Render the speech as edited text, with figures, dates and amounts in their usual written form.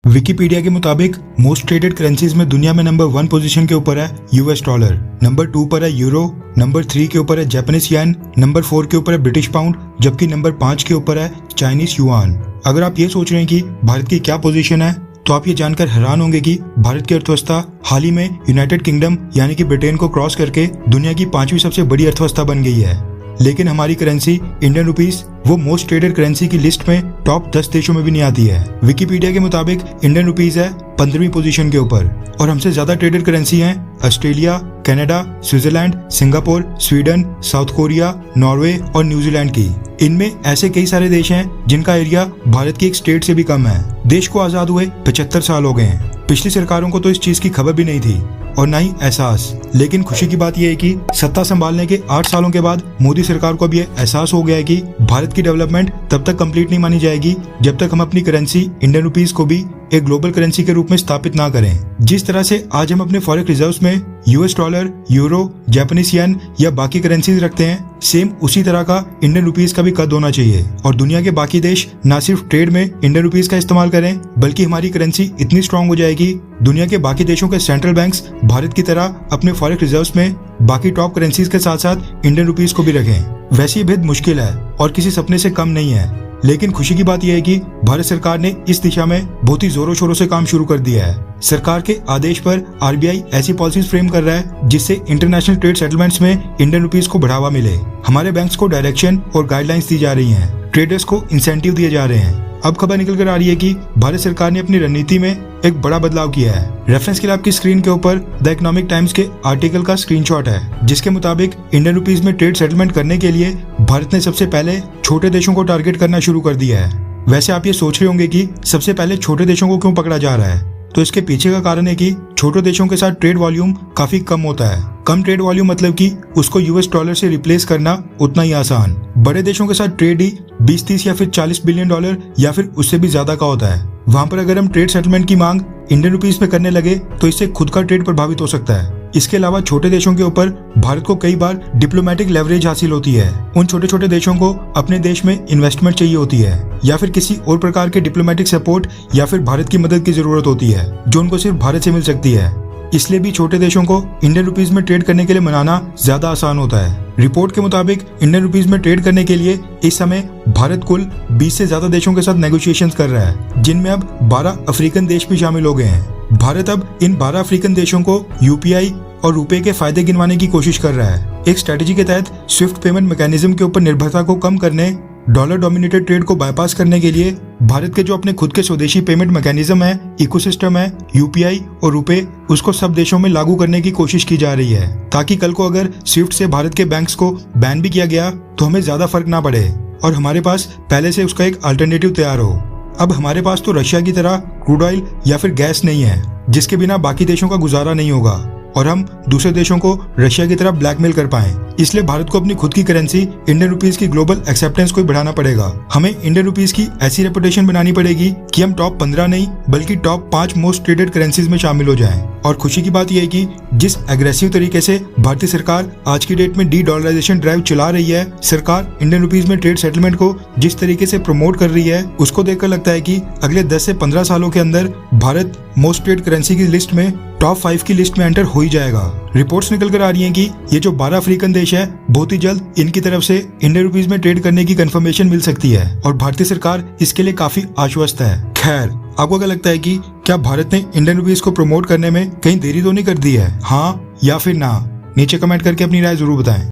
Wikipedia के मुताबिक most traded currencies में दुनिया में नंबर 1 पोजीशन के ऊपर है यूएस डॉलर, नंबर 2 पर है यूरो, नंबर 3 के ऊपर है जापानीज येन, नंबर 4 के ऊपर है ब्रिटिश पाउंड, जबकि नंबर 5 के ऊपर है चाइनीज युआन। अगर आप ये सोच रहे हैं कि भारत की क्या पोजीशन है, तो आप ये जानकर हैरान होंगे कि भारत की अर्थव्यवस्था हाल ही में यूनाइटेड किंगडम यानी कि ब्रिटेन को क्रॉस करके दुनिया की 5वीं सबसे बड़ी अर्थव्यवस्था बन गई है। लेकिन हमारी करेंसी इंडियन रुपीस वो मोस्ट ट्रेडेड करेंसी की लिस्ट में टॉप 10 देशों में भी नहीं आती है। विकिपीडिया के मुताबिक इंडियन रुपीस है 15वीं पोजीशन के ऊपर और हमसे ज्यादा ट्रेडेड करेंसी हैं Australia, Canada, Switzerland, Singapore, Sweden, south Korea, Norway और न्यूजीलैंड की। इनमें ऐसे कई सारे देश हैं जिनका एरिया भारत की एक स्टेट से भी कम है। देश को आजाद हुए 75 साल हो गए हैं। पिछली सरकारों को तो इस चीज की खबर भी नहीं थी और ना ही एहसास। लेकिन खुशी की बात यह है कि सत्ता संभालने के 8 सालों के बाद मोदी सरकार को भी एहसास हो गया है कि भारत की डेवलपमेंट तब तक कंप्लीट नहीं मानी जाएगी जब तक हम अपनी करेंसी इंडियन रुपीस को भी एक ग्लोबल करेंसी के रूप में स्थापित ना करें। जिस तरह से आज हम अपने फॉरेक्स रिजर्व्स में US dollar, euro, Japanese yen या बाकी करेंसीज रखते हैं, सेम उसी तरह का इंडियन रुपीस का भी कद होना चाहिए। और दुनिया के बाकी देश न सिर्फ ट्रेड में इंडियन रुपीस का इस्तेमाल करें, बल्कि हमारी करेंसी इतनी स्ट्रांग हो जाएगी दुनिया के बाकी देशों के सेंट्रल बैंक्स भारत की तरह अपने फॉरेक्स रिजर्व्स में बाकी टॉप करेंसीज के साथ साथ इंडियन रुपीस को भी रखें। वैसे ये भेद मुश्किल है और किसी सपने से कम नहीं है, लेकिन खुशी की बात यह है कि भारत सरकार ने इस दिशा में बहुत ही जोरों शोरों से काम शुरू कर दिया है। सरकार के आदेश पर आरबीआई ऐसी पॉलिसीज फ्रेम कर रहा है जिससे इंटरनेशनल ट्रेड सेटलमेंट्स में इंडियन रुपीस को बढ़ावा मिले। हमारे बैंक्स को डायरेक्शन और गाइडलाइंस दी जा रही हैं, ट्रेडर्स को इंसेंटिव दिए जा रहे हैं। अब खबर निकल कर आ रही है कि भारत सरकार ने अपनी रणनीति में एक बड़ा बदलाव किया है। रेफरेंस के लिए आपकी स्क्रीन के ऊपर द इकोनॉमिक टाइम्स के आर्टिकल का स्क्रीनशॉट है, जिसके मुताबिक इंडियन रुपीस में ट्रेड सेटलमेंट करने के लिए भारत ने सबसे पहले छोटे देशों को टारगेट करना शुरू कर दिया है। वैसे आप ये सोच रहे होंगे कि सबसे पहले छोटे देशों को क्यों पकड़ा जा रहा है, तो इसके पीछे का कारण है कि छोटे देशों के साथ ट्रेड वॉल्यूम काफी कम होता है। कम ट्रेड वॉल्यूम मतलब कि उसको यूएस डॉलर से रिप्लेस करना उतना ही आसान। बड़े देशों के साथ ट्रेड ही 20, 30 या फिर 40 बिलियन डॉलर या फिर उससे भी ज्यादा का होता है। वहां पर अगर हम ट्रेड सेटलमेंट की मांग इंडियन रुपीस में करने लगे तो इससे खुद का ट्रेड प्रभावित हो सकता है। इसके अलावा छोटे देशों के ऊपर भारत को कई बार डिप्लोमेटिक लेवरेज हासिल होती है। उन छोटे छोटे देशों को अपने देश में इन्वेस्टमेंट चाहिए होती है या फिर किसी और प्रकार के डिप्लोमेटिक सपोर्ट या फिर भारत की मदद की जरूरत होती है जो उनको सिर्फ भारत से मिल सकती है। इसलिए भी छोटे देशों को इंडियन रुपीस में ट्रेड करने के लिए मनाना ज्यादा आसान होता है। रिपोर्ट के मुताबिक इंडियन रुपीस में ट्रेड करने के लिए इस समय भारत कुल 20 से ज्यादा देशों के साथ नेगोशिएशंस कर रहा है, जिनमें अब 12 अफ्रीकन देश भी शामिल हो गए हैं। भारत अब इन 12 अफ्रीकन देशों को यूपीआई और रुपए के फायदे गिनवाने की कोशिश कर रहा है। एक स्ट्रेटेजी के तहत स्विफ्ट पेमेंट मैकेनिज्म के ऊपर निर्भरता को कम करने, डॉलर डोमिनेटेड ट्रेड को बाईपास करने के लिए भारत के जो अपने खुद के स्वदेशी पेमेंट मैकेनिज्म है, इकोसिस्टम है, यूपीआई और रुपए, उसको सब देशों में लागू करने की कोशिश की जा रही है, ताकि कल को अगर स्विफ्ट से भारत के बैंक्स को बैन भी किया गया तो हमें ज्यादा फर्क ना पड़े और हमारे पास पहले से उसका एक अल्टरनेटिव तैयार हो। अब हमारे पास तो रशिया की तरह क्रूड ऑयल या फिर गैस नहीं है जिसके बिना बाकी देशों का गुजारा नहीं होगा और हम दूसरे देशों को रशिया की तरह ब्लैकमेल कर पाएं। इसलिए भारत को अपनी खुद की करेंसी इंडियन रुपीस की ग्लोबल एक्सेप्टेंस को बढ़ाना पड़ेगा। हमें इंडियन रुपीस की ऐसी रेपुटेशन बनानी पड़ेगी कि हम टॉप 15 नहीं बल्कि टॉप 5 मोस्ट ट्रेडेड करेंसीज में शामिल हो जाएं। और खुशी की बात यह है कि जिस एग्रेसिव तरीके से भारतीय सरकार आज की डेट में डी डॉलराइजेशन ड्राइव चला रही है, सरकार इंडियन रुपीस में ट्रेड सेटलमेंट को जिस तरीके से प्रमोट कर रही है, उसको देखकर लगता है कि अगले 10 से 15 सालों के अंदर भारत मोस्ट ट्रेड करेंसी की लिस्ट में टॉप 5 की लिस्ट में एंटर हो ही जाएगा। रिपोर्ट्स निकल कर आ रही हैं कि ये जो 12 अफ्रीकन देश है, बहुत ही जल्द इनकी तरफ से इंडियन रुपीस में ट्रेड करने की कंफर्मेशन मिल सकती है और भारतीय सरकार इसके लिए काफी आश्वस्त है। खैर, आपको क्या लगता है कि क्या भारत ने इंडियन रुपीस को प्रमोट करने में कहीं देरी तो नहीं कर दी है? हाँ या फिर ना? नीचे कमेंट करके अपनी राय जरूर बताएं।